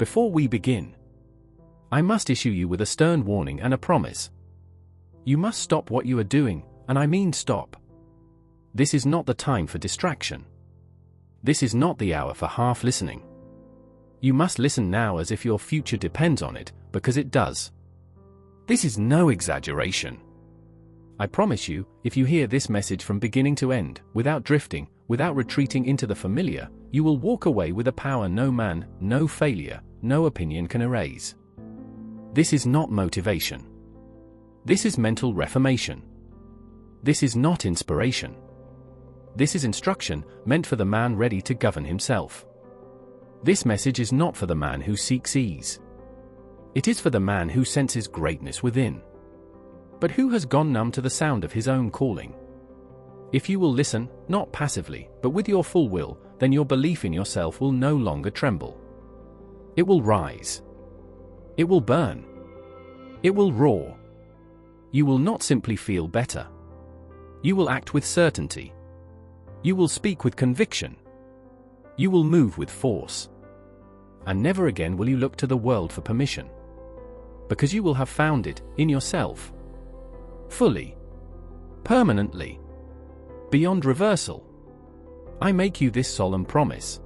Before we begin, I must issue you with a stern warning and a promise. You must stop what you are doing, and I mean stop. This is not the time for distraction. This is not the hour for half listening. You must listen now as if your future depends on it, because it does. This is no exaggeration. I promise you, if you hear this message from beginning to end, without drifting, without retreating into the familiar, you will walk away with a power no man, no failure, no opinion can erase. This is not motivation. This is mental reformation. This is not inspiration. This is instruction, meant for the man ready to govern himself. This message is not for the man who seeks ease. It is for the man who senses greatness within, but who has gone numb to the sound of his own calling. If you will listen, not passively, but with your full will, then your belief in yourself will no longer tremble. It will rise. It will burn. It will roar. You will not simply feel better. You will act with certainty. You will speak with conviction. You will move with force. And never again will you look to the world for permission. Because you will have found it, in yourself. Fully. Permanently. Beyond reversal. I make you this solemn promise.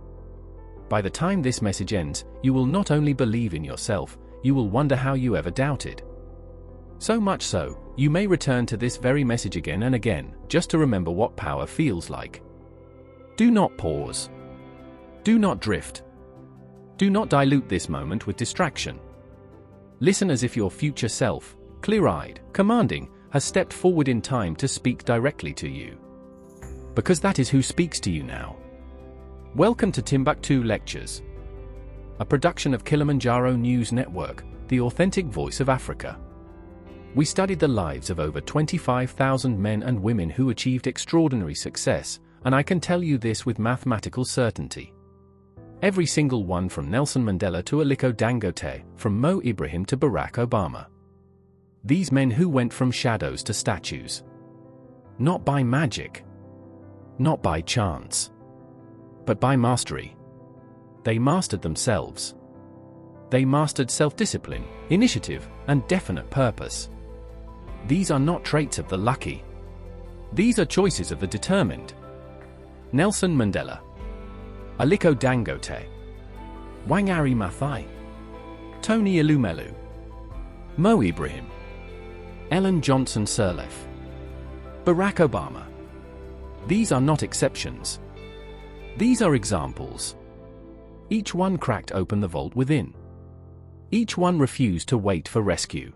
By the time this message ends, you will not only believe in yourself, you will wonder how you ever doubted. So much so, you may return to this very message again and again, just to remember what power feels like. Do not pause. Do not drift. Do not dilute this moment with distraction. Listen as if your future self, clear-eyed, commanding, has stepped forward in time to speak directly to you. Because that is who speaks to you now. Welcome to Timbuktu Lectures, a production of Kilimanjaro News Network, the authentic voice of Africa. We studied the lives of over 25,000 men and women who achieved extraordinary success, and I can tell you this with mathematical certainty. Every single one, from Nelson Mandela to Aliko Dangote, from Ibrahim to Barack Obama. These men who went from shadows to statues. Not by magic. Not by chance. But by mastery. They mastered themselves. They mastered self-discipline, initiative, and definite purpose. These are not traits of the lucky. These are choices of the determined. Nelson Mandela. Aliko Dangote. Wangari Maathai. Tony Elumelu. Ibrahim. Ellen Johnson Sirleaf. Barack Obama. These are not exceptions. These are examples. Each one cracked open the vault within. Each one refused to wait for rescue.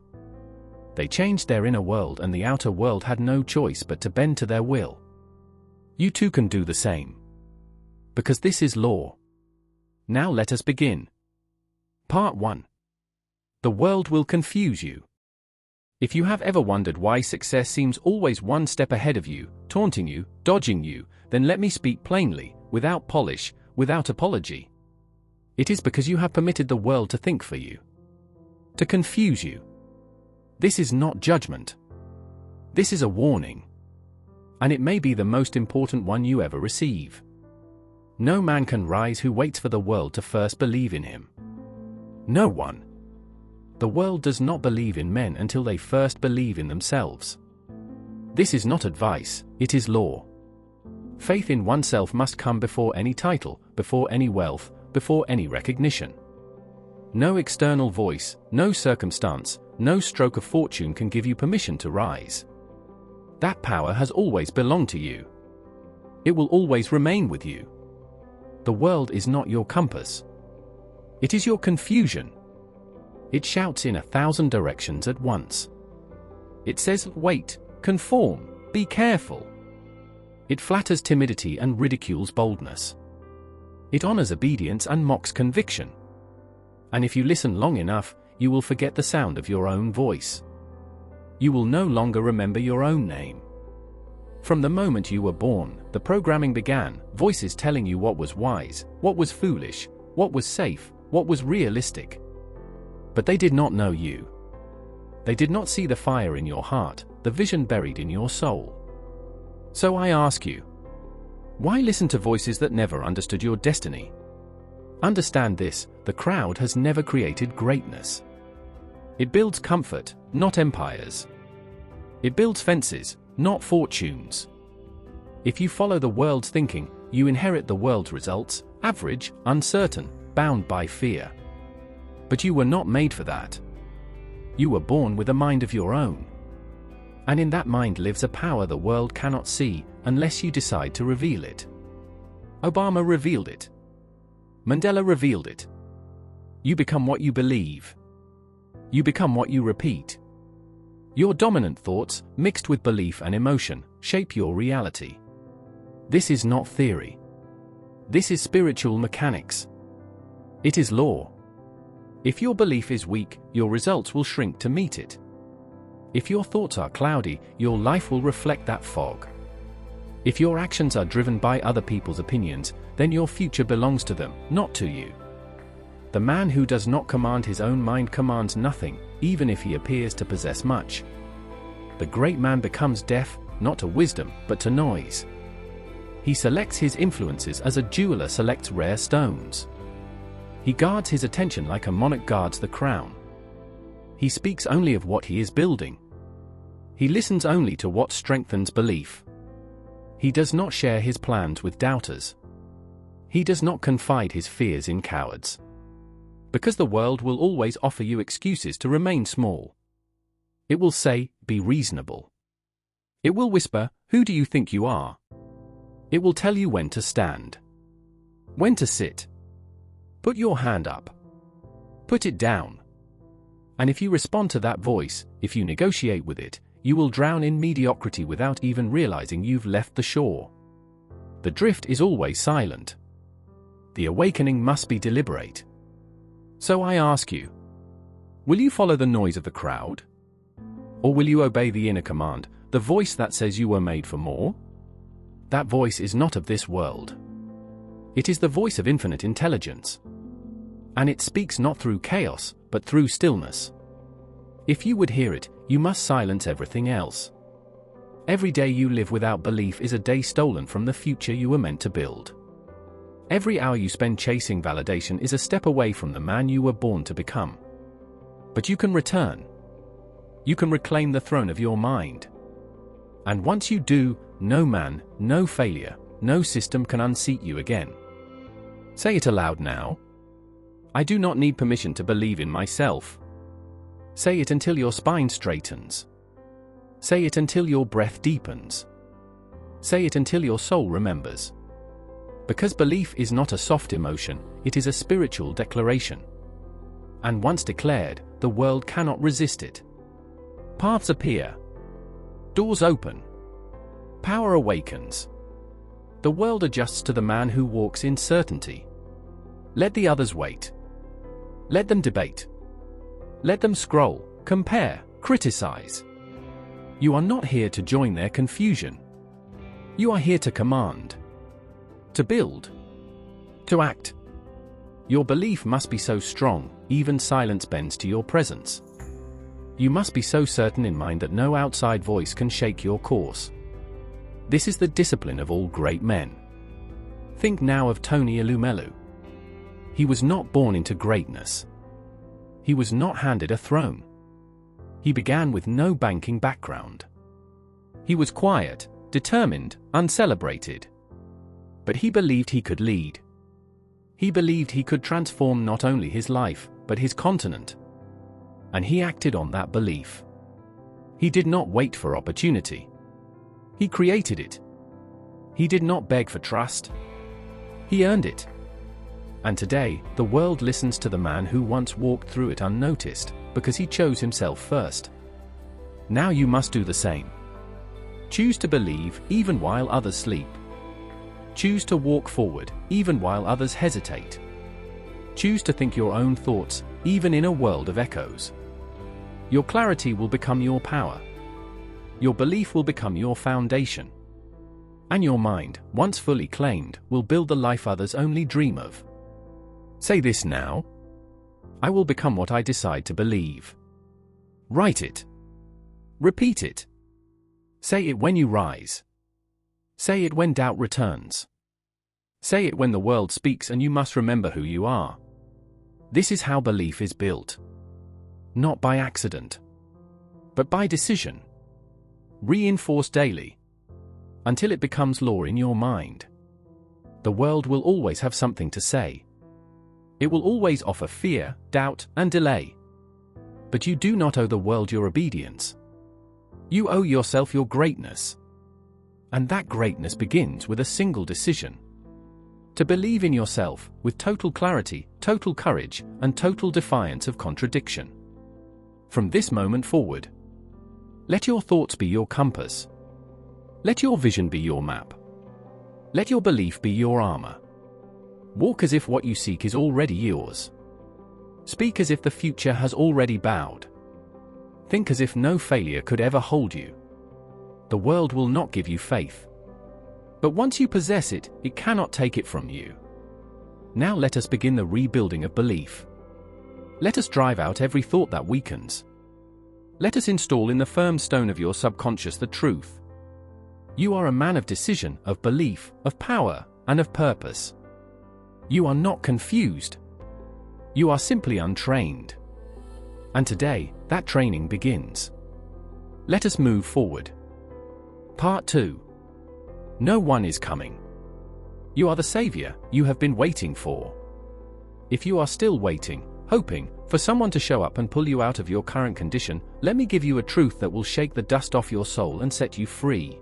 They changed their inner world, and the outer world had no choice but to bend to their will. You too can do the same. Because this is law. Now let us begin. Part 1. The world will confuse you. If you have ever wondered why success seems always one step ahead of you, taunting you, dodging you, then let me speak plainly, without polish, without apology. It is because you have permitted the world to think for you. To confuse you. This is not judgment. This is a warning. And it may be the most important one you ever receive. No man can rise who waits for the world to first believe in him. No one. The world does not believe in men until they first believe in themselves. This is not advice, it is law. Faith in oneself must come before any title, before any wealth, before any recognition. No external voice, no circumstance, no stroke of fortune can give you permission to rise. That power has always belonged to you. It will always remain with you. The world is not your compass. It is your confusion. It shouts in 1,000 directions at once. It says, wait, conform, be careful. It flatters timidity and ridicules boldness. It honors obedience and mocks conviction. And if you listen long enough, you will forget the sound of your own voice. You will no longer remember your own name. From the moment you were born, the programming began, voices telling you what was wise, what was foolish, what was safe, what was realistic. But they did not know you. They did not see the fire in your heart, the vision buried in your soul. So I ask you, why listen to voices that never understood your destiny? Understand this, The crowd has never created greatness. It builds comfort, not empires. It builds fences, not fortunes. If you follow the world's thinking, you inherit the world's results, average, uncertain, bound by fear. But you were not made for that. You were born with a mind of your own. And in that mind lives a power the world cannot see, unless you decide to reveal it. Obama revealed it. Mandela revealed it. You become what you believe. You become what you repeat. Your dominant thoughts, mixed with belief and emotion, shape your reality. This is not theory. This is spiritual mechanics. It is law. If your belief is weak, your results will shrink to meet it. If your thoughts are cloudy, your life will reflect that fog. If your actions are driven by other people's opinions, then your future belongs to them, not to you. The man who does not command his own mind commands nothing, even if he appears to possess much. The great man becomes deaf, not to wisdom, but to noise. He selects his influences as a jeweler selects rare stones. He guards his attention like a monarch guards the crown. He speaks only of what he is building. He listens only to what strengthens belief. He does not share his plans with doubters. He does not confide his fears in cowards. Because the world will always offer you excuses to remain small. It will say, be reasonable. It will whisper, who do you think you are? It will tell you when to stand. When to sit. Put your hand up. Put it down. And if you respond to that voice, if you negotiate with it, you will drown in mediocrity without even realizing you've left the shore. The drift is always silent. The awakening must be deliberate. So I ask you, will you follow the noise of the crowd? Or will you obey the inner command, the voice that says you were made for more? That voice is not of this world. It is the voice of infinite intelligence. And it speaks not through chaos, but through stillness. If you would hear it, you must silence everything else. Every day you live without belief is a day stolen from the future you were meant to build. Every hour you spend chasing validation is a step away from the man you were born to become. But you can return. You can reclaim the throne of your mind. And once you do, no man, no failure, no system can unseat you again. Say it aloud now. I do not need permission to believe in myself. Say it until your spine straightens. Say it until your breath deepens. Say it until your soul remembers. Because belief is not a soft emotion, it is a spiritual declaration. And once declared, the world cannot resist it. Paths appear. Doors open. Power awakens. The world adjusts to the man who walks in certainty. Let the others wait. Let them debate. Let them scroll, compare, criticize. You are not here to join their confusion. You are here to command. To build. To act. Your belief must be so strong, even silence bends to your presence. You must be so certain in mind that no outside voice can shake your course. This is the discipline of all great men. Think now of Tony Elumelu. He was not born into greatness. He was not handed a throne. He began with no banking background. He was quiet, determined, uncelebrated. But he believed he could lead. He believed he could transform not only his life, but his continent. And he acted on that belief. He did not wait for opportunity. He created it. He did not beg for trust. He earned it. And today, the world listens to the man who once walked through it unnoticed, because he chose himself first. Now you must do the same. Choose to believe, even while others sleep. Choose to walk forward, even while others hesitate. Choose to think your own thoughts, even in a world of echoes. Your clarity will become your power. Your belief will become your foundation. And your mind, once fully claimed, will build the life others only dream of. Say this now. I will become what I decide to believe. Write it. Repeat it. Say it when you rise. Say it when doubt returns. Say it when the world speaks and you must remember who you are. This is how belief is built. Not by accident, but by decision. Reinforced daily, until it becomes law in your mind. The world will always have something to say. It will always offer fear, doubt, and delay. But you do not owe the world your obedience. You owe yourself your greatness. And that greatness begins with a single decision. To believe in yourself, with total clarity, total courage, and total defiance of contradiction. From this moment forward, let your thoughts be your compass. Let your vision be your map. Let your belief be your armor. Walk as if what you seek is already yours. Speak as if the future has already bowed. Think as if no failure could ever hold you. The world will not give you faith. But once you possess it, it cannot take it from you. Now let us begin the rebuilding of belief. Let us drive out every thought that weakens. Let us install in the firm stone of your subconscious the truth. You are a man of decision, of belief, of power, and of purpose. You are not confused. You are simply untrained. And today, that training begins. Let us move forward. Part 2. No one is coming. You are the savior you have been waiting for. If you are still waiting, hoping, for someone to show up and pull you out of your current condition, let me give you a truth that will shake the dust off your soul and set you free.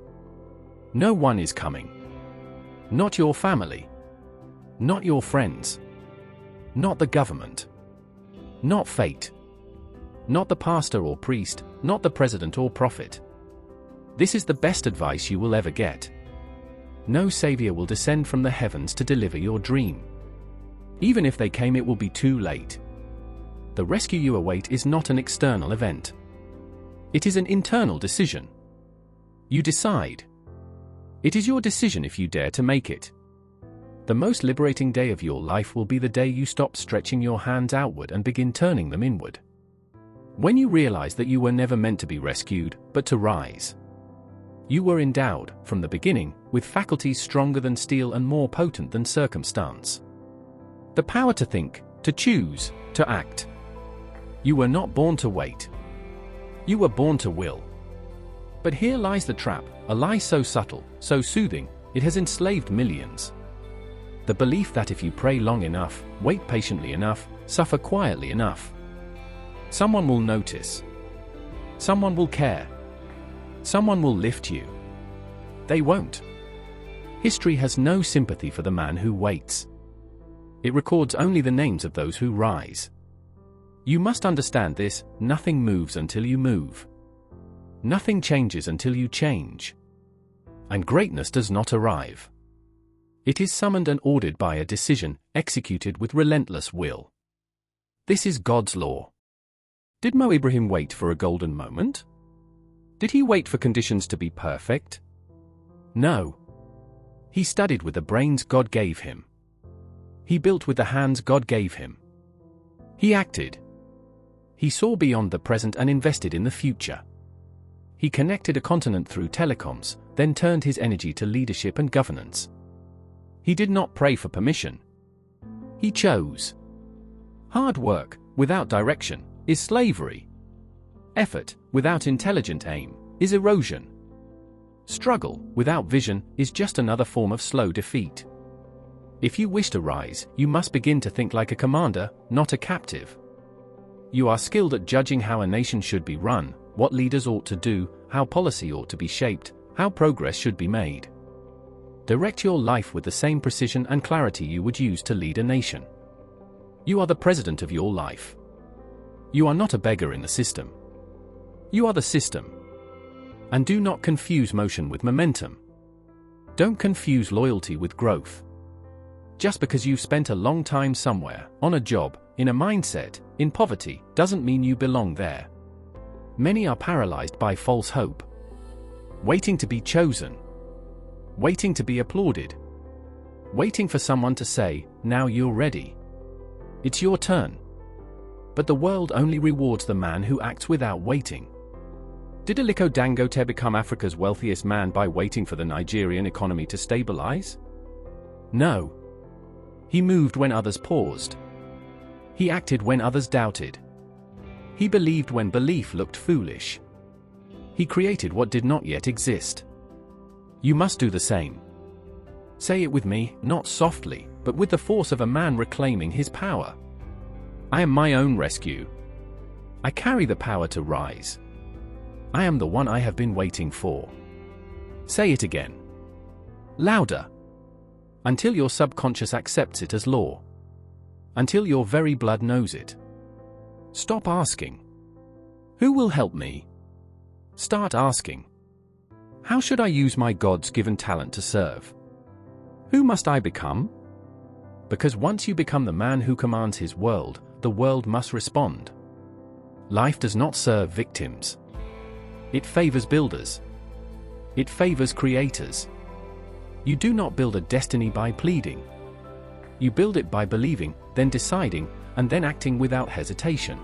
No one is coming. Not your family. Not your friends. Not the government. Not fate. Not the pastor or priest, not the president or prophet. This is the best advice you will ever get. No savior will descend from the heavens to deliver your dream. Even if they came, it will be too late. The rescue you await is not an external event. It is an internal decision. You decide. It is your decision if you dare to make it. The most liberating day of your life will be the day you stop stretching your hands outward and begin turning them inward. When you realize that you were never meant to be rescued, but to rise. You were endowed, from the beginning, with faculties stronger than steel and more potent than circumstance. The power to think, to choose, to act. You were not born to wait. You were born to will. But here lies the trap, a lie so subtle, so soothing, it has enslaved millions. The belief that if you pray long enough, wait patiently enough, suffer quietly enough, someone will notice. Someone will care. Someone will lift you. They won't. History has no sympathy for the man who waits. It records only the names of those who rise. You must understand this: nothing moves until you move. Nothing changes until you change. And greatness does not arrive. It is summoned and ordered by a decision, executed with relentless will. This is God's law. Did Ibrahim wait for a golden moment? Did he wait for conditions to be perfect? No. He studied with the brains God gave him. He built with the hands God gave him. He acted. He saw beyond the present and invested in the future. He connected a continent through telecoms, then turned his energy to leadership and governance. He did not pray for permission. He chose. Hard work, without direction, is slavery. Effort, without intelligent aim, is erosion. Struggle, without vision, is just another form of slow defeat. If you wish to rise, you must begin to think like a commander, not a captive. You are skilled at judging how a nation should be run, what leaders ought to do, how policy ought to be shaped, how progress should be made. Direct your life with the same precision and clarity you would use to lead a nation. You are the president of your life. You are not a beggar in the system. You are the system. And do not confuse motion with momentum. Don't confuse loyalty with growth. Just because you've spent a long time somewhere, on a job, in a mindset, in poverty, doesn't mean you belong there. Many are paralyzed by false hope. Waiting to be chosen. Waiting to be applauded. Waiting for someone to say, now you're ready. It's your turn. But the world only rewards the man who acts without waiting. Did Aliko Dangote become Africa's wealthiest man by waiting for the Nigerian economy to stabilize? No. He moved when others paused. He acted when others doubted. He believed when belief looked foolish. He created what did not yet exist. You must do the same. Say it with me, not softly, but with the force of a man reclaiming his power. I am my own rescue. I carry the power to rise. I am the one I have been waiting for. Say it again. Louder. Until your subconscious accepts it as law. Until your very blood knows it. Stop asking, who will help me? Start asking, how should I use my God's-given talent to serve? Who must I become? Because once you become the man who commands his world, the world must respond. Life does not serve victims. It favors builders. It favors creators. You do not build a destiny by pleading. You build it by believing, then deciding, and then acting without hesitation.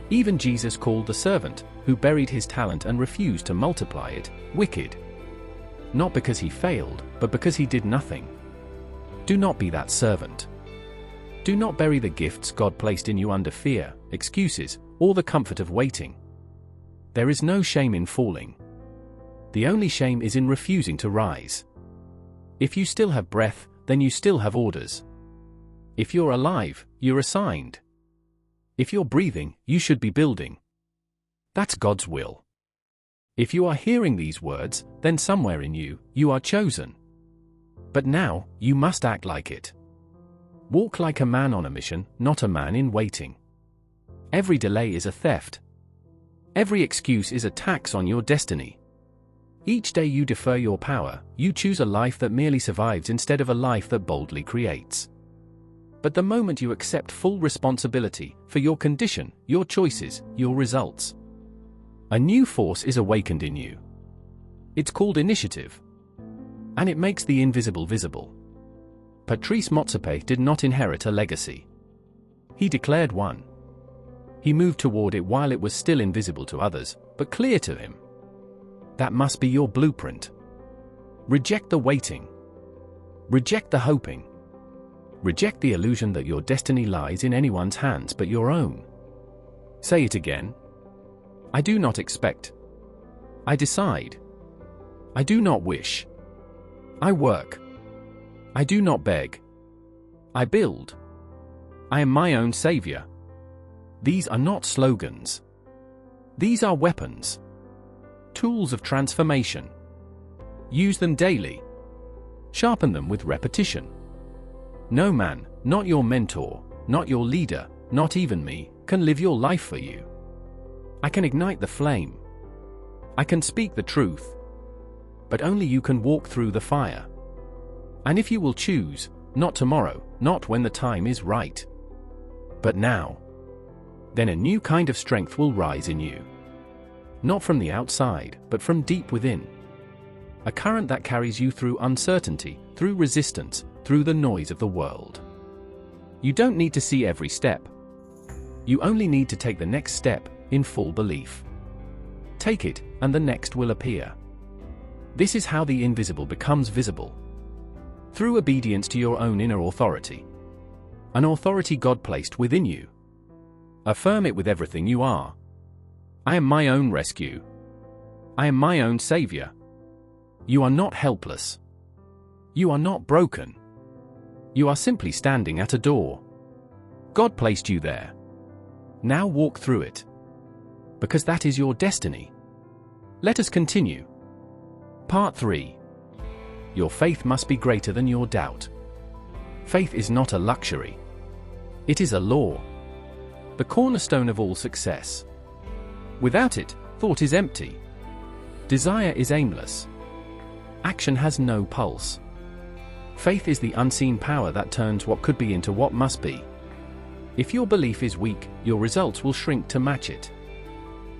Even Jesus called the servant, who buried his talent and refused to multiply it, wicked. Not because he failed, but because he did nothing. Do not be that servant. Do not bury the gifts God placed in you under fear, excuses, or the comfort of waiting. There is no shame in falling. The only shame is in refusing to rise. If you still have breath, then you still have orders. If you're alive, you're assigned. If you're breathing, you should be building. That's God's will. If you are hearing these words, then somewhere in you, you are chosen. But now, you must act like it. Walk like a man on a mission, not a man in waiting. Every delay is a theft. Every excuse is a tax on your destiny. Each day you defer your power, you choose a life that merely survives instead of a life that boldly creates. But the moment you accept full responsibility for your condition, your choices, your results, a new force is awakened in you. It's called initiative. And it makes the invisible visible. Patrice Motsepe did not inherit a legacy. He declared one. He moved toward it while it was still invisible to others, but clear to him. That must be your blueprint. Reject the waiting. Reject the hoping. Reject the illusion that your destiny lies in anyone's hands but your own. Say it again. I do not expect. I decide. I do not wish. I work. I do not beg. I build. I am my own savior. These are not slogans. These are weapons. Tools of transformation. Use them daily. Sharpen them with repetition. No man, not your mentor, not your leader, not even me, can live your life for you. I can ignite the flame. I can speak the truth. But only you can walk through the fire. And if you will choose, not tomorrow, not when the time is right, but now, then a new kind of strength will rise in you. Not from the outside, but from deep within. A current that carries you through uncertainty, through resistance, through the noise of the world. You don't need to see every step. You only need to take the next step, in full belief. Take it, and the next will appear. This is how the invisible becomes visible. Through obedience to your own inner authority. An authority God placed within you. Affirm it with everything you are. I am my own rescue. I am my own savior. You are not helpless. You are not broken. You are simply standing at a door. God placed you there. Now walk through it. Because that is your destiny. Let us continue. Part 3. Your faith must be greater than your doubt. Faith is not a luxury. It is a law. The cornerstone of all success. Without it, thought is empty. Desire is aimless. Action has no pulse. Faith is the unseen power that turns what could be into what must be. If your belief is weak, your results will shrink to match it.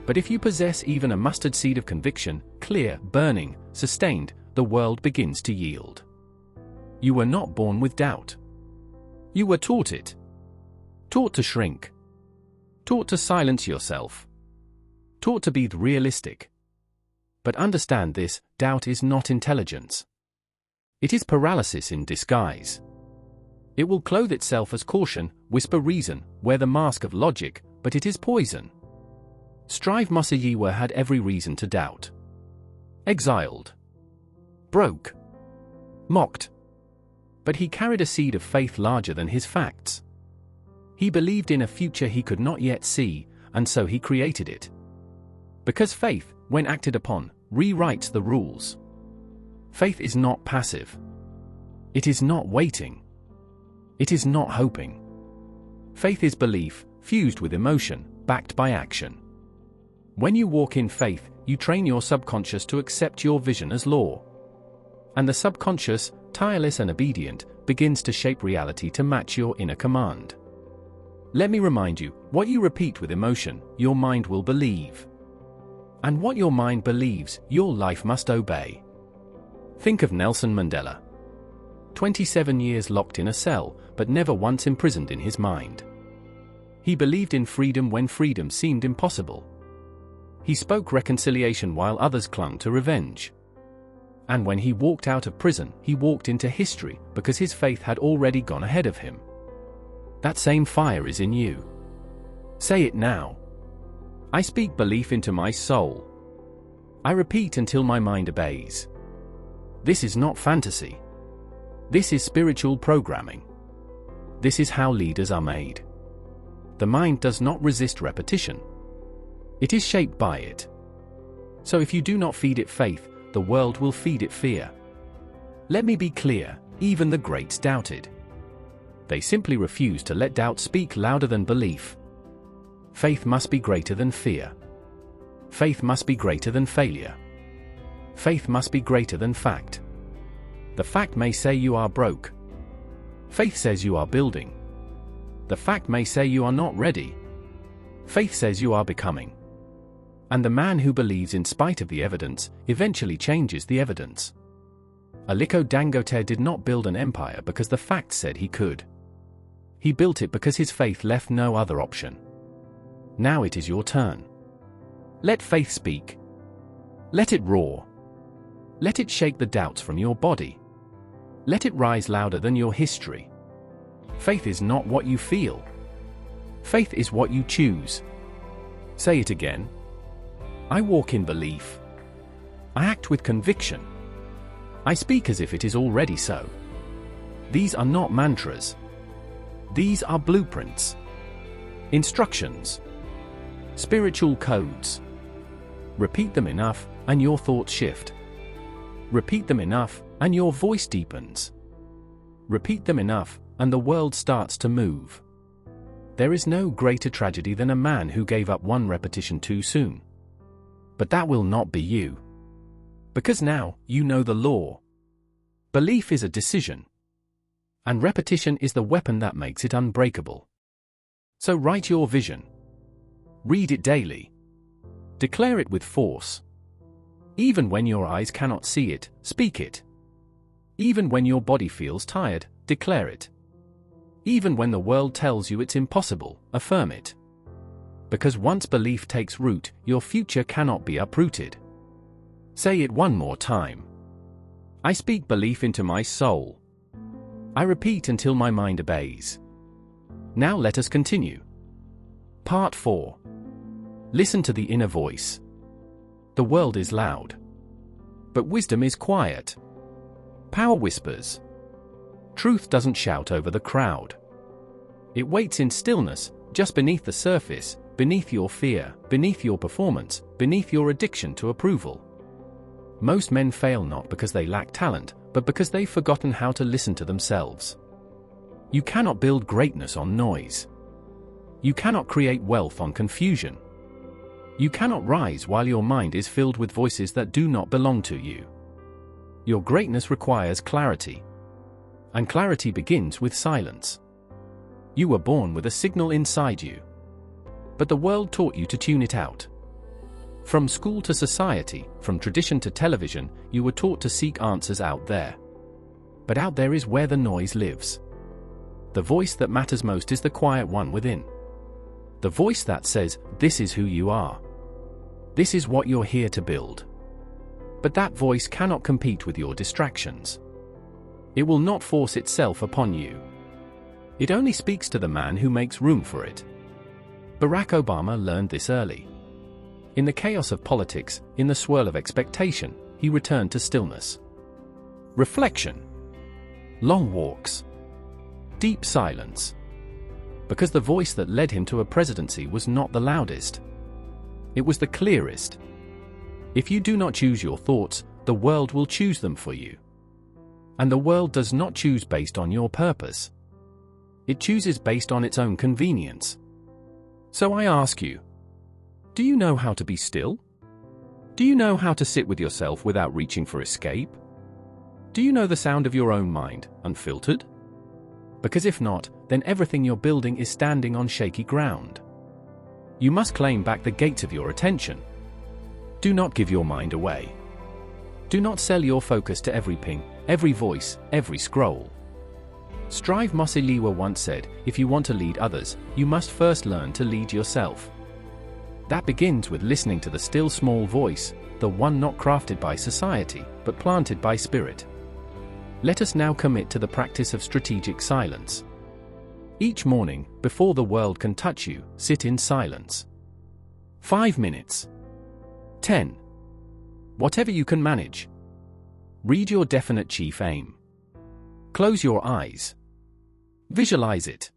But if you possess even a mustard seed of conviction, clear, burning, sustained, the world begins to yield. You were not born with doubt. You were taught it. Taught to shrink. Taught to silence yourself. Taught to be realistic. But understand this, doubt is not intelligence. It is paralysis in disguise. It will clothe itself as caution, whisper reason, wear the mask of logic, but it is poison. Strive Masiyiwa had every reason to doubt. Exiled. Broke. Mocked. But he carried a seed of faith larger than his facts. He believed in a future he could not yet see, and so he created it. Because faith, when acted upon, rewrites the rules. Faith is not passive. It is not waiting. It is not hoping. Faith is belief, fused with emotion, backed by action. When you walk in faith, you train your subconscious to accept your vision as law. And the subconscious, tireless and obedient, begins to shape reality to match your inner command. Let me remind you, what you repeat with emotion, your mind will believe. And what your mind believes, your life must obey. Think of Nelson Mandela. 27 years locked in a cell, but never once imprisoned in his mind. He believed in freedom when freedom seemed impossible. He spoke reconciliation while others clung to revenge. And when he walked out of prison, he walked into history because his faith had already gone ahead of him. That same fire is in you. Say it now. I speak belief into my soul. I repeat until my mind obeys. This is not fantasy. This is spiritual programming. This is how leaders are made. The mind does not resist repetition. It is shaped by it. So if you do not feed it faith, the world will feed it fear. Let me be clear, even the greats doubted. They simply refused to let doubt speak louder than belief. Faith must be greater than fear. Faith must be greater than failure. Faith must be greater than fact. The fact may say you are broke. Faith says you are building. The fact may say you are not ready. Faith says you are becoming. And the man who believes in spite of the evidence, eventually changes the evidence. Aliko Dangote did not build an empire because the facts said he could. He built it because his faith left no other option. Now it is your turn. Let faith speak. Let it roar. Let it shake the doubts from your body. Let it rise louder than your history. Faith is not what you feel. Faith is what you choose. Say it again. I walk in belief. I act with conviction. I speak as if it is already so. These are not mantras. These are blueprints. Instructions. Spiritual codes. Repeat them enough, and your thoughts shift. Repeat them enough, and your voice deepens. Repeat them enough, and the world starts to move. There is no greater tragedy than a man who gave up one repetition too soon. But that will not be you. Because now, you know the law. Belief is a decision. And repetition is the weapon that makes it unbreakable. So write your vision. Read it daily. Declare it with force. Even when your eyes cannot see it, speak it. Even when your body feels tired, declare it. Even when the world tells you it's impossible, affirm it. Because once belief takes root, your future cannot be uprooted. Say it one more time. I speak belief into my soul. I repeat until my mind obeys. Now let us continue. Part 4. Listen to the inner voice. The world is loud. But wisdom is quiet. Power whispers. Truth doesn't shout over the crowd. It waits in stillness, just beneath the surface, beneath your fear, beneath your performance, beneath your addiction to approval. Most men fail not because they lack talent, but because they've forgotten how to listen to themselves. You cannot build greatness on noise. You cannot create wealth on confusion. You cannot rise while your mind is filled with voices that do not belong to you. Your greatness requires clarity. And clarity begins with silence. You were born with a signal inside you. But the world taught you to tune it out. From school to society, from tradition to television, you were taught to seek answers out there. But out there is where the noise lives. The voice that matters most is the quiet one within. The voice that says, this is who you are. This is what you're here to build. But that voice cannot compete with your distractions. It will not force itself upon you. It only speaks to the man who makes room for it. Barack Obama learned this early. In the chaos of politics, in the swirl of expectation, he returned to stillness. Reflection. Long walks. Deep silence. Because the voice that led him to a presidency was not the loudest. It was the clearest. If you do not choose your thoughts, the world will choose them for you. And the world does not choose based on your purpose. It chooses based on its own convenience. So I ask you, do you know how to be still? Do you know how to sit with yourself without reaching for escape? Do you know the sound of your own mind, unfiltered? Because if not, then everything you're building is standing on shaky ground. You must claim back the gates of your attention. Do not give your mind away. Do not sell your focus to every ping, every voice, every scroll. Strive Masiyiwa once said, if you want to lead others, you must first learn to lead yourself. That begins with listening to the still small voice, the one not crafted by society, but planted by spirit. Let us now commit to the practice of strategic silence. Each morning, before the world can touch you, sit in silence. 5 minutes. 10. Whatever you can manage. Read your definite chief aim. Close your eyes. Visualize it.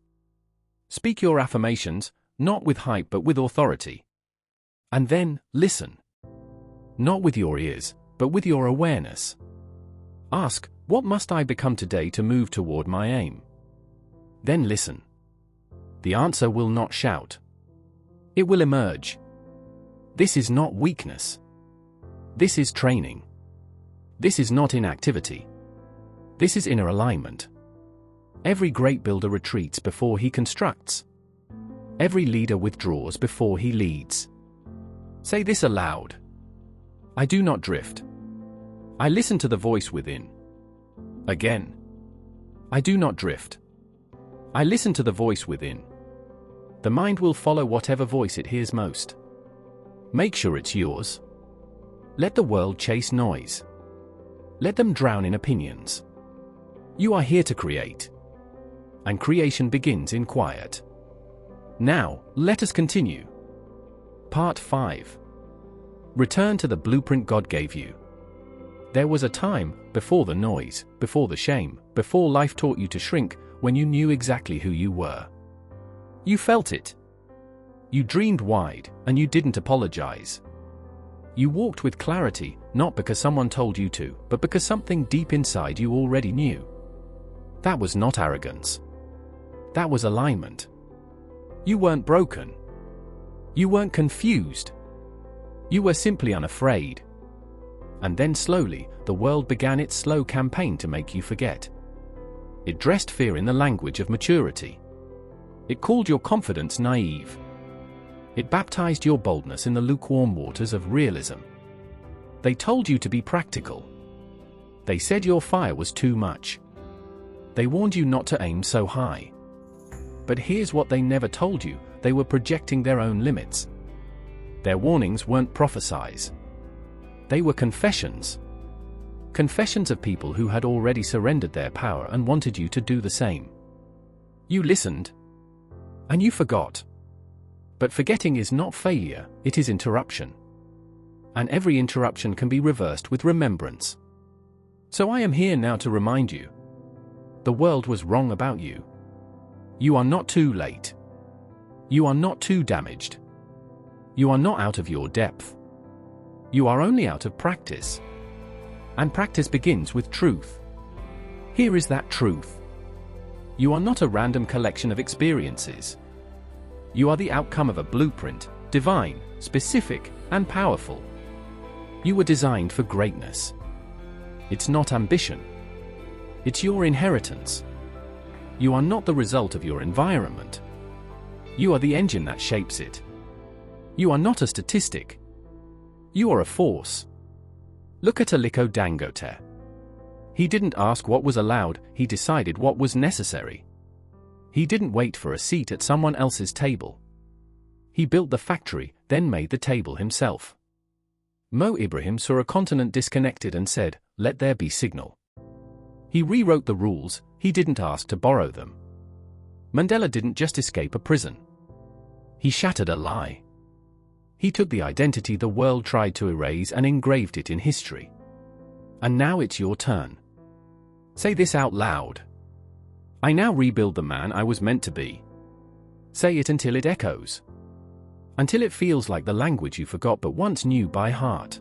Speak your affirmations, not with hype but with authority. And then, listen. Not with your ears, but with your awareness. Ask, what must I become today to move toward my aim? Then listen. The answer will not shout. It will emerge. This is not weakness. This is training. This is not inactivity. This is inner alignment. Every great builder retreats before he constructs. Every leader withdraws before he leads. Say this aloud. I do not drift. I listen to the voice within. Again. I do not drift. I listen to the voice within. The mind will follow whatever voice it hears most. Make sure it's yours. Let the world chase noise. Let them drown in opinions. You are here to create. And creation begins in quiet. Now, let us continue. Part 5. Return to the blueprint God gave you. There was a time, before the noise, before the shame, before life taught you to shrink, when you knew exactly who you were. You felt it. You dreamed wide, and you didn't apologize. You walked with clarity, not because someone told you to, but because something deep inside you already knew. That was not arrogance. That was alignment. You weren't broken. You weren't confused. You were simply unafraid. And then slowly, the world began its slow campaign to make you forget. It dressed fear in the language of maturity. It called your confidence naive. It baptized your boldness in the lukewarm waters of realism. They told you to be practical. They said your fire was too much. They warned you not to aim so high. But here's what they never told you: they were projecting their own limits. Their warnings weren't prophecies. They were confessions. Confessions of people who had already surrendered their power and wanted you to do the same. You listened. And you forgot. But forgetting is not failure, it is interruption. And every interruption can be reversed with remembrance. So I am here now to remind you. The world was wrong about you. You are not too late. You are not too damaged. You are not out of your depth. You are only out of practice. And practice begins with truth. Here is that truth. You are not a random collection of experiences. You are the outcome of a blueprint, divine, specific, and powerful. You were designed for greatness. It's not ambition. It's your inheritance. You are not the result of your environment. You are the engine that shapes it. You are not a statistic. You are a force. Look at Aliko Dangote. He didn't ask what was allowed, he decided what was necessary. He didn't wait for a seat at someone else's table. He built the factory, then made the table himself. Ibrahim saw a continent disconnected and said, "Let there be signal." He rewrote the rules, he didn't ask to borrow them. Mandela didn't just escape a prison. He shattered a lie. He took the identity the world tried to erase and engraved it in history. And now it's your turn. Say this out loud. I now rebuild the man I was meant to be. Say it until it echoes. Until it feels like the language you forgot but once knew by heart.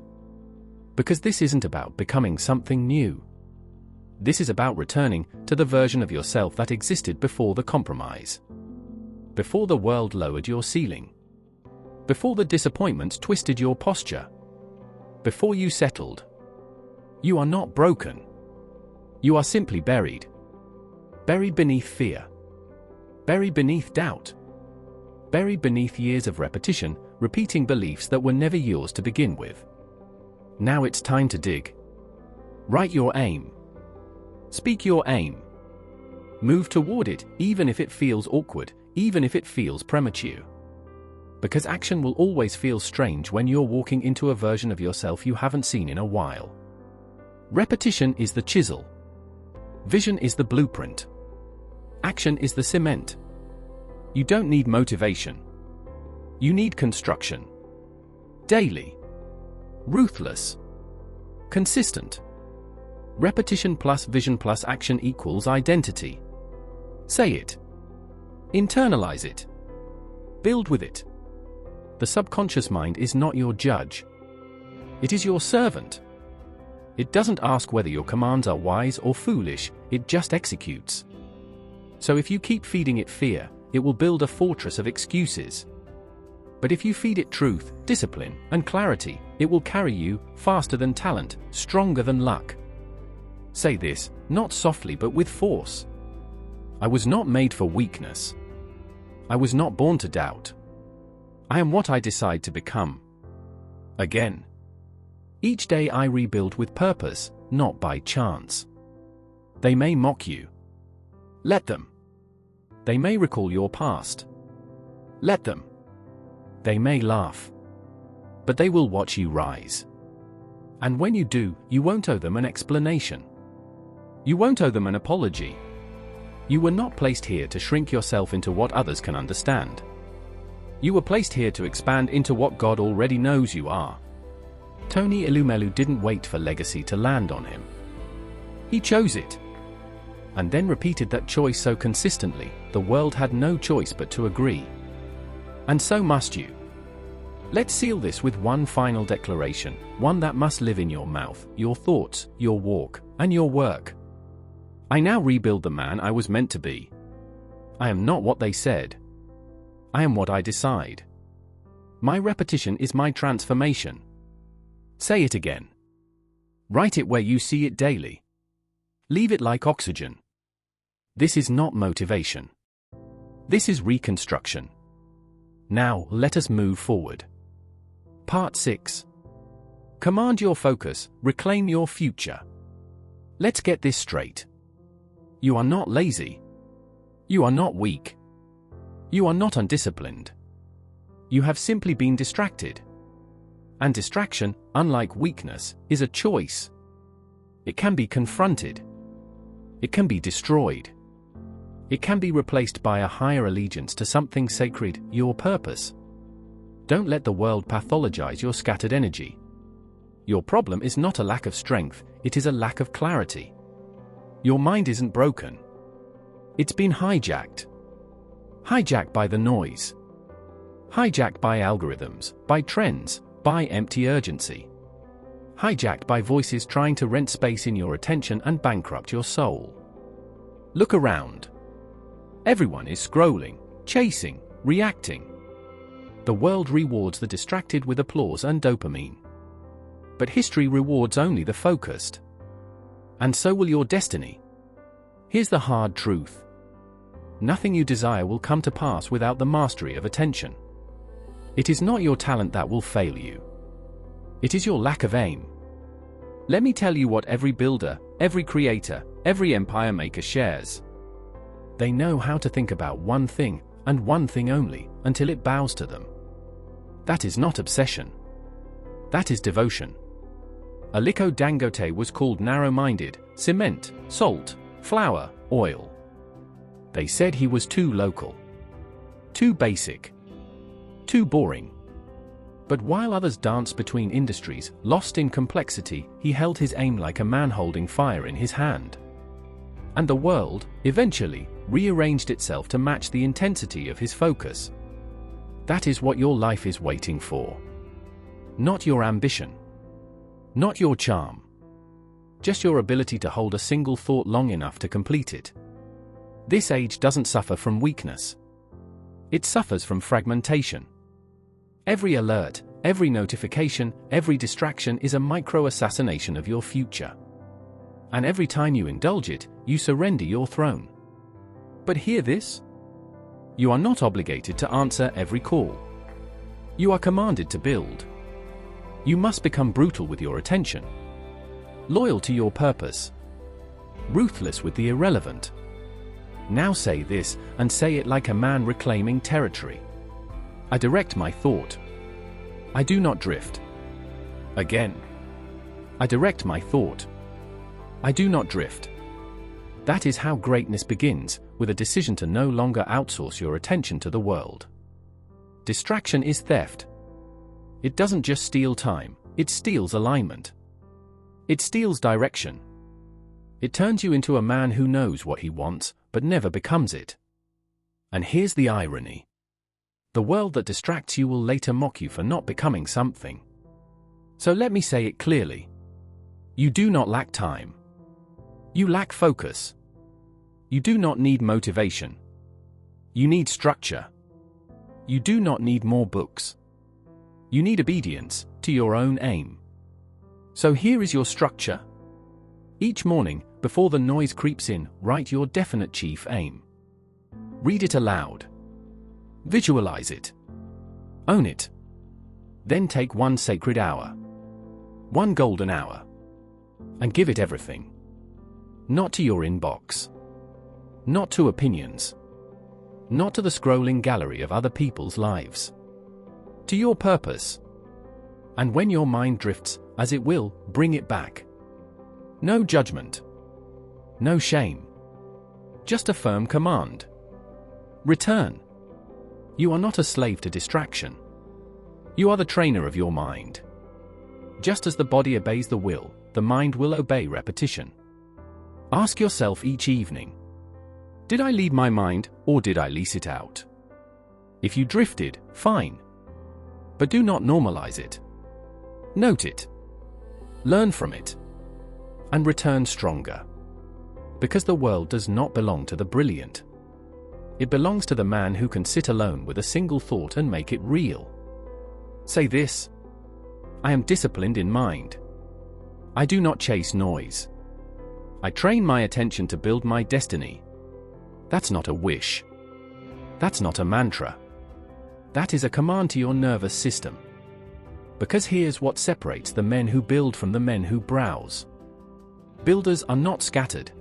Because this isn't about becoming something new. This is about returning to the version of yourself that existed before the compromise. Before the world lowered your ceiling. Before the disappointments twisted your posture. Before you settled. You are not broken. You are simply buried. Buried beneath fear. Buried beneath doubt. Buried beneath years of repetition, repeating beliefs that were never yours to begin with. Now it's time to dig. Write your aim. Speak your aim. Move toward it, even if it feels awkward, even if it feels premature. Because action will always feel strange when you're walking into a version of yourself you haven't seen in a while. Repetition is the chisel. Vision is the blueprint. Action is the cement. You don't need motivation. You need construction. Daily. Ruthless. Consistent. Repetition plus vision plus action equals identity. Say it. Internalize it. Build with it. The subconscious mind is not your judge. It is your servant. It doesn't ask whether your commands are wise or foolish, it just executes. So if you keep feeding it fear, it will build a fortress of excuses. But if you feed it truth, discipline, and clarity, it will carry you faster than talent, stronger than luck. Say this, not softly but with force. I was not made for weakness. I was not born to doubt. I am what I decide to become. Again. Each day I rebuild with purpose, not by chance. They may mock you. Let them. They may recall your past. Let them. They may laugh. But they will watch you rise. And when you do, you won't owe them an explanation. You won't owe them an apology. You were not placed here to shrink yourself into what others can understand. You were placed here to expand into what God already knows you are. Tony Elumelu didn't wait for legacy to land on him. He chose it. And then repeated that choice so consistently, the world had no choice but to agree. And so must you. Let's seal this with one final declaration, one that must live in your mouth, your thoughts, your walk, and your work. I now rebuild the man I was meant to be. I am not what they said. I am what I decide. My repetition is my transformation. Say it again. Write it where you see it daily. Leave it like oxygen. This is not motivation. This is reconstruction. Now, let us move forward. Part 6. Command your focus, reclaim your future. Let's get this straight. You are not lazy. You are not weak. You are not undisciplined. You have simply been distracted. And distraction, unlike weakness, is a choice. It can be confronted. It can be destroyed. It can be replaced by a higher allegiance to something sacred, your purpose. Don't let the world pathologize your scattered energy. Your problem is not a lack of strength, it is a lack of clarity. Your mind isn't broken. It's been hijacked. Hijacked by the noise. Hijacked by algorithms, by trends, by empty urgency. Hijacked by voices trying to rent space in your attention and bankrupt your soul. Look around. Everyone is scrolling, chasing, reacting. The world rewards the distracted with applause and dopamine. But history rewards only the focused. And so will your destiny. Here's the hard truth. Nothing you desire will come to pass without the mastery of attention. It is not your talent that will fail you. It is your lack of aim. Let me tell you what every builder, every creator, every empire maker shares. They know how to think about one thing, and one thing only, until it bows to them. That is not obsession. That is devotion. Aliko Dangote was called narrow-minded, cement, salt, flour, oil. They said he was too local, too basic, too boring. But while others danced between industries, lost in complexity, he held his aim like a man holding fire in his hand. And the world, eventually, rearranged itself to match the intensity of his focus. That is what your life is waiting for. Not your ambition. Not your charm. Just your ability to hold a single thought long enough to complete it. This age doesn't suffer from weakness. It suffers from fragmentation. Every alert, every notification, every distraction is a micro-assassination of your future. And every time you indulge it, you surrender your throne. But hear this? You are not obligated to answer every call. You are commanded to build. You must become brutal with your attention, loyal to your purpose, ruthless with the irrelevant. Now say this, and say it like a man reclaiming territory. I direct my thought. I do not drift. Again. I direct my thought. I do not drift. That is how greatness begins, with a decision to no longer outsource your attention to the world. Distraction is theft. It doesn't just steal time, it steals alignment. It steals direction. It turns you into a man who knows what he wants, but never becomes it. And here's the irony. The world that distracts you will later mock you for not becoming something. So let me say it clearly. You do not lack time. You lack focus. You do not need motivation. You need structure. You do not need more books. You need obedience to your own aim. So here is your structure. Each morning, before the noise creeps in, write your definite chief aim. Read it aloud. Visualize it. Own it. Then take one sacred hour. One golden hour. And give it everything. Not to your inbox. Not to opinions. Not to the scrolling gallery of other people's lives. To your purpose. And when your mind drifts, as it will, bring it back. No judgment. No shame. Just a firm command. Return. You are not a slave to distraction. You are the trainer of your mind. Just as the body obeys the will, the mind will obey repetition. Ask yourself each evening, did I lead my mind, or did I lease it out? If you drifted, fine. But do not normalize it. Note it. Learn from it. And return stronger. Because the world does not belong to the brilliant. It belongs to the man who can sit alone with a single thought and make it real. Say this. I am disciplined in mind. I do not chase noise. I train my attention to build my destiny. That's not a wish. That's not a mantra. That is a command to your nervous system. Because here's what separates the men who build from the men who browse. Builders are not scattered.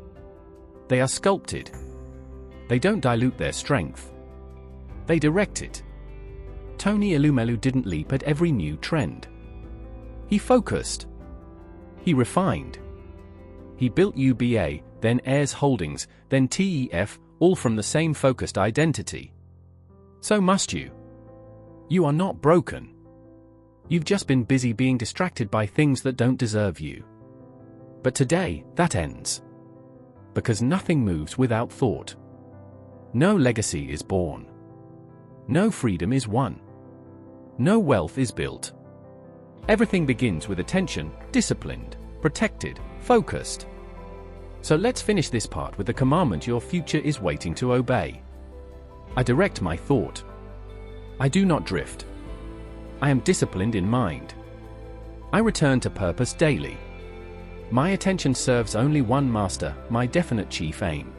They are sculpted. They don't dilute their strength. They direct it. Tony Elumelu didn't leap at every new trend. He focused. He refined. He built UBA, then Ayers Holdings, then TEF, all from the same focused identity. So must you. You are not broken. You've just been busy being distracted by things that don't deserve you. But today, that ends. Because nothing moves without thought. No legacy is born. No freedom is won. No wealth is built. Everything begins with attention, disciplined, protected, focused. So let's finish this part with the commandment your future is waiting to obey. I direct my thought. I do not drift. I am disciplined in mind. I return to purpose daily. My attention serves only one master, my definite chief aim.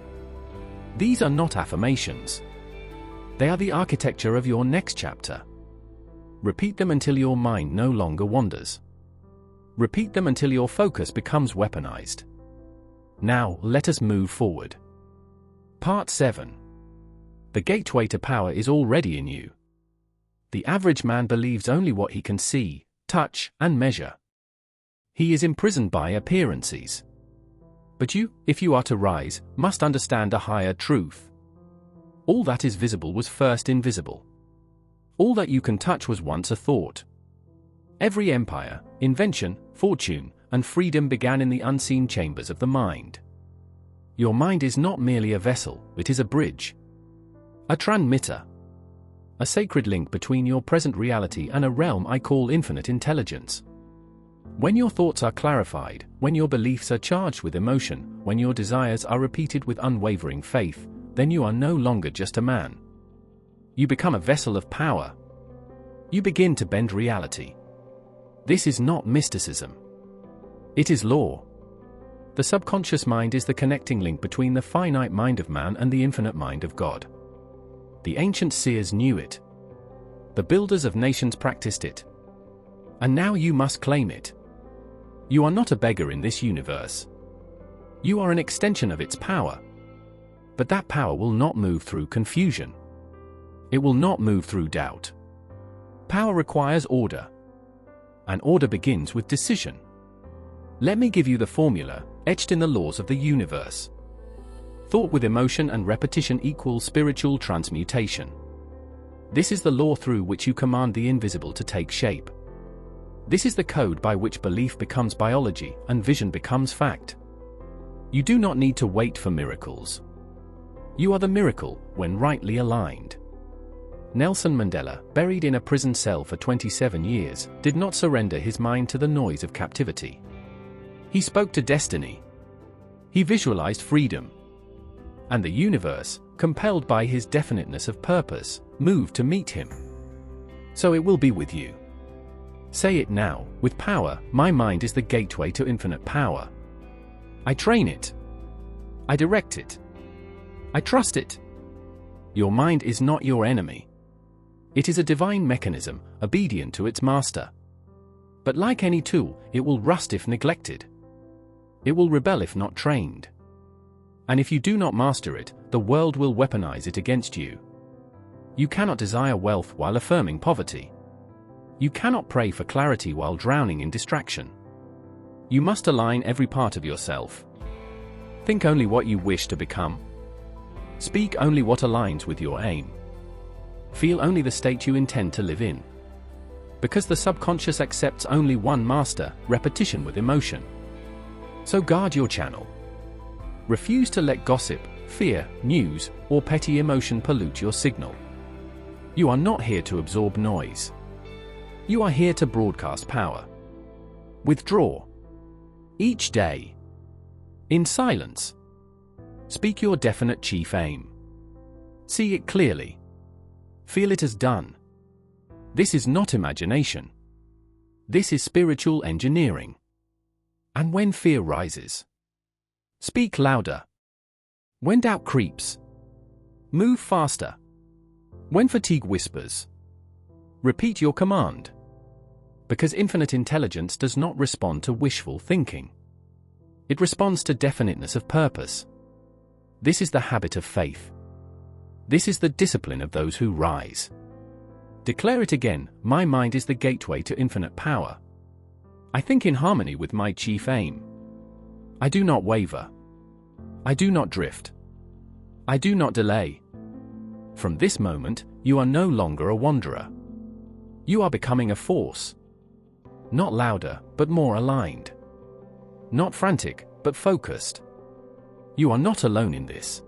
These are not affirmations. They are the architecture of your next chapter. Repeat them until your mind no longer wanders. Repeat them until your focus becomes weaponized. Now, let us move forward. Part 7. The gateway to power is already in you. The average man believes only what he can see, touch, and measure. He is imprisoned by appearances. But you, if you are to rise, must understand a higher truth. All that is visible was first invisible. All that you can touch was once a thought. Every empire, invention, fortune, and freedom began in the unseen chambers of the mind. Your mind is not merely a vessel, it is a bridge. A transmitter. A sacred link between your present reality and a realm I call infinite intelligence. When your thoughts are clarified, when your beliefs are charged with emotion, when your desires are repeated with unwavering faith, then you are no longer just a man. You become a vessel of power. You begin to bend reality. This is not mysticism. It is law. The subconscious mind is the connecting link between the finite mind of man and the infinite mind of God. The ancient seers knew it. The builders of nations practiced it. And now you must claim it. You are not a beggar in this universe. You are an extension of its power. But that power will not move through confusion. It will not move through doubt. Power requires order. And order begins with decision. Let me give you the formula, etched in the laws of the universe. Thought with emotion and repetition equals spiritual transmutation. This is the law through which you command the invisible to take shape. This is the code by which belief becomes biology and vision becomes fact. You do not need to wait for miracles. You are the miracle when rightly aligned. Nelson Mandela, buried in a prison cell for 27 years, did not surrender his mind to the noise of captivity. He spoke to destiny. He visualized freedom. And the universe, compelled by his definiteness of purpose, moved to meet him. So it will be with you. Say it now, with power, my mind is the gateway to infinite power. I train it. I direct it. I trust it. Your mind is not your enemy. It is a divine mechanism, obedient to its master. But like any tool, it will rust if neglected. It will rebel if not trained. And if you do not master it, the world will weaponize it against you. You cannot desire wealth while affirming poverty. You cannot pray for clarity while drowning in distraction. You must align every part of yourself. Think only what you wish to become. Speak only what aligns with your aim. Feel only the state you intend to live in. Because the subconscious accepts only one master, repetition with emotion. So guard your channel. Refuse to let gossip, fear, news, or petty emotion pollute your signal. You are not here to absorb noise. You are here to broadcast power. Withdraw. Each day. In silence. Speak your definite chief aim. See it clearly. Feel it as done. This is not imagination. This is spiritual engineering. And when fear rises, speak louder. When doubt creeps, move faster. When fatigue whispers, repeat your command. Because infinite intelligence does not respond to wishful thinking. It responds to definiteness of purpose. This is the habit of faith. This is the discipline of those who rise. Declare it again, my mind is the gateway to infinite power. I think in harmony with my chief aim. I do not waver. I do not drift. I do not delay. From this moment, you are no longer a wanderer. You are becoming a force. Not louder, but more aligned. Not frantic, but focused. You are not alone in this.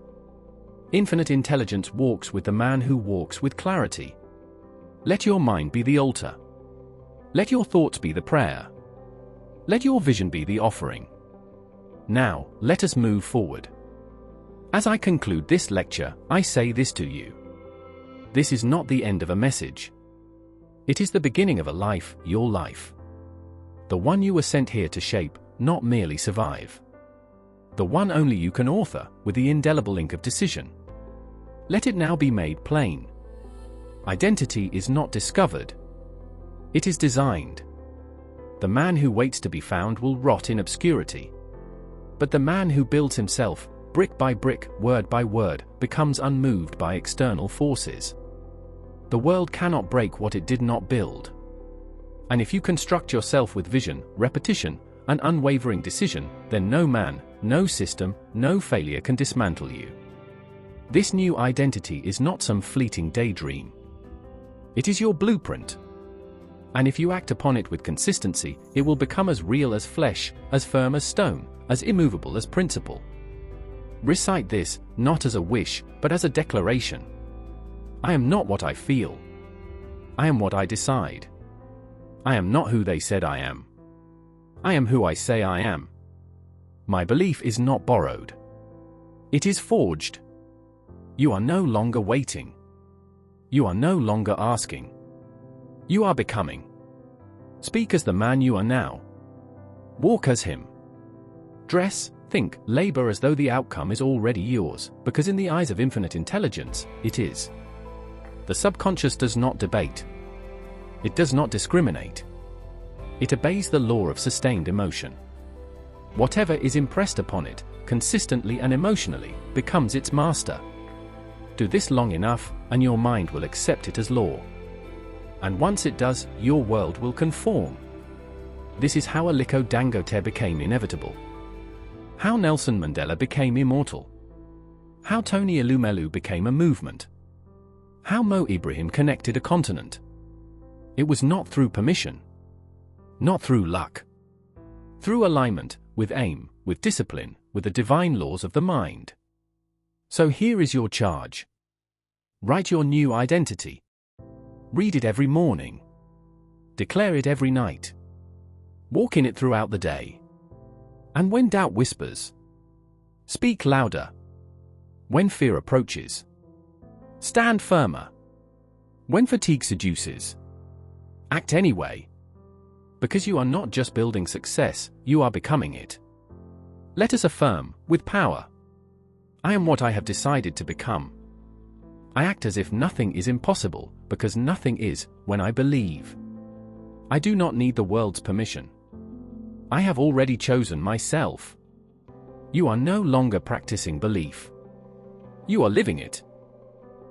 Infinite intelligence walks with the man who walks with clarity. Let your mind be the altar. Let your thoughts be the prayer. Let your vision be the offering. Now, let us move forward. As I conclude this lecture, I say this to you. This is not the end of a message. It is the beginning of a life, your life. The one you were sent here to shape, not merely survive. The one only you can author, with the indelible ink of decision. Let it now be made plain. Identity is not discovered. It is designed. The man who waits to be found will rot in obscurity. But the man who builds himself, brick by brick, word by word, becomes unmoved by external forces. The world cannot break what it did not build. And if you construct yourself with vision, repetition, and unwavering decision, then no man, no system, no failure can dismantle you. This new identity is not some fleeting daydream. It is your blueprint. And if you act upon it with consistency, it will become as real as flesh, as firm as stone, as immovable as principle. Recite this, not as a wish, but as a declaration. I am not what I feel. I am what I decide. I am not who they said I am. I am who I say I am. My belief is not borrowed. It is forged. You are no longer waiting. You are no longer asking. You are becoming. Speak as the man you are now. Walk as him. Dress, think, labor as though the outcome is already yours, because in the eyes of infinite intelligence, it is. The subconscious does not debate. It does not discriminate. It obeys the law of sustained emotion. Whatever is impressed upon it, consistently and emotionally, becomes its master. Do this long enough, and your mind will accept it as law. And once it does, your world will conform. This is how Aliko Dangote became inevitable. How Nelson Mandela became immortal. How Tony Elumelu became a movement. How Mo Ibrahim connected a continent. It was not through permission. Not through luck. Through alignment, with aim, with discipline, with the divine laws of the mind. So here is your charge. Write your new identity. Read it every morning. Declare it every night. Walk in it throughout the day. And when doubt whispers, speak louder. When fear approaches, stand firmer. When fatigue seduces, act anyway. Because you are not just building success, you are becoming it. Let us affirm, with power, I am what I have decided to become. I act as if nothing is impossible, because nothing is, when I believe. I do not need the world's permission. I have already chosen myself. You are no longer practicing belief. You are living it.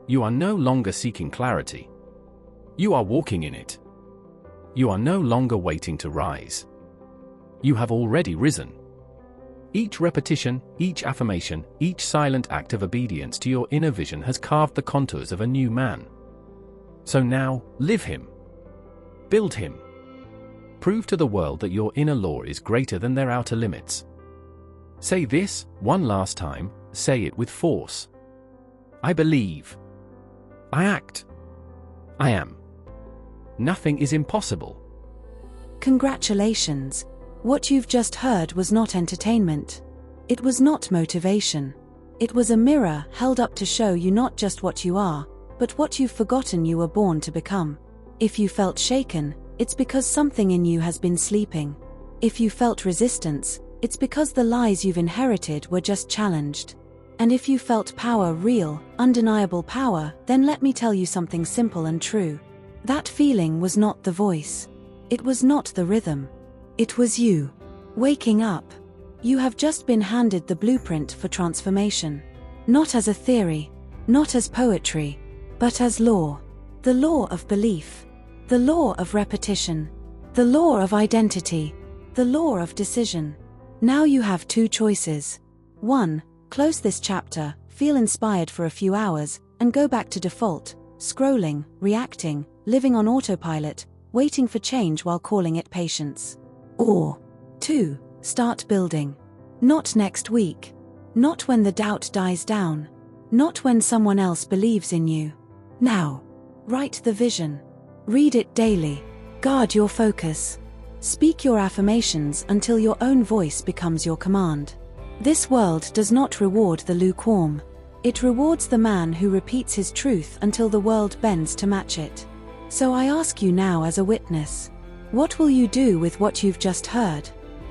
You are no longer seeking clarity. You are walking in it. You are no longer waiting to rise. You have already risen. Each repetition, each affirmation, each silent act of obedience to your inner vision has carved the contours of a new man. So now, live him. Build him. Prove to the world that your inner law is greater than their outer limits. Say this, one last time, say it with force. I believe. I act. I am. Nothing is impossible. Congratulations. What you've just heard was not entertainment. It was not motivation. It was a mirror held up to show you not just what you are, but what you've forgotten you were born to become. If you felt shaken, it's because something in you has been sleeping. If you felt resistance, it's because the lies you've inherited were just challenged. And if you felt power, real, undeniable power, then let me tell you something simple and true. That feeling was not the voice. It was not the rhythm. It was you. Waking up. You have just been handed the blueprint for transformation. Not as a theory, not as poetry, but as law. The law of belief. The law of repetition. The law of identity. The law of decision. Now you have two choices. 1. Close this chapter, feel inspired for a few hours, and go back to default, scrolling, reacting, living on autopilot, waiting for change while calling it patience. Or 2. Start building. Not next week. Not when the doubt dies down. Not when someone else believes in you. Now. Write the vision. Read it daily. Guard your focus. Speak your affirmations until your own voice becomes your command. This world does not reward the lukewarm. It rewards the man who repeats his truth until the world bends to match it. So I ask you now as a witness, what will you do with what you've just heard?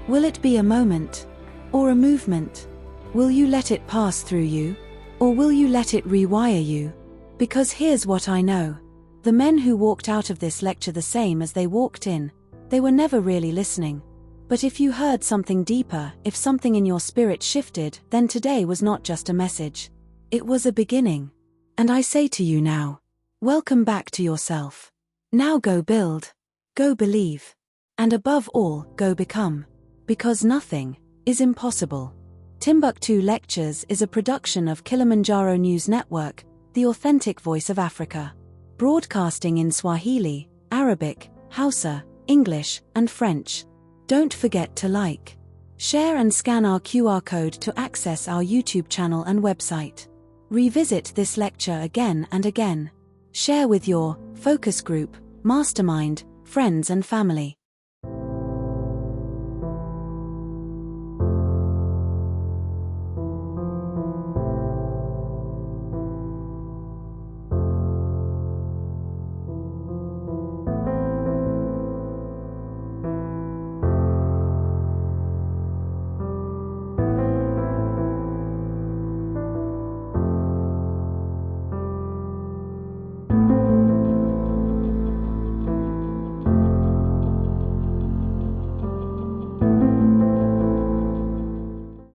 Will it be a moment? Or a movement? Will you let it pass through you? Or will you let it rewire you? Because here's what I know. The men who walked out of this lecture the same as they walked in, they were never really listening. But if you heard something deeper, if something in your spirit shifted, then today was not just a message. It was a beginning. And I say to you now, welcome back to yourself. Now go build. Go believe. And above all, go become. Because nothing is impossible. Timbuktu Lectures is a production of Kilimanjaro News Network, the authentic voice of Africa. Broadcasting in Swahili, Arabic, Hausa, English, and French. Don't forget to like, share and scan our QR code to access our YouTube channel and website. Revisit this lecture again and again. Share with your focus group, mastermind, friends and family.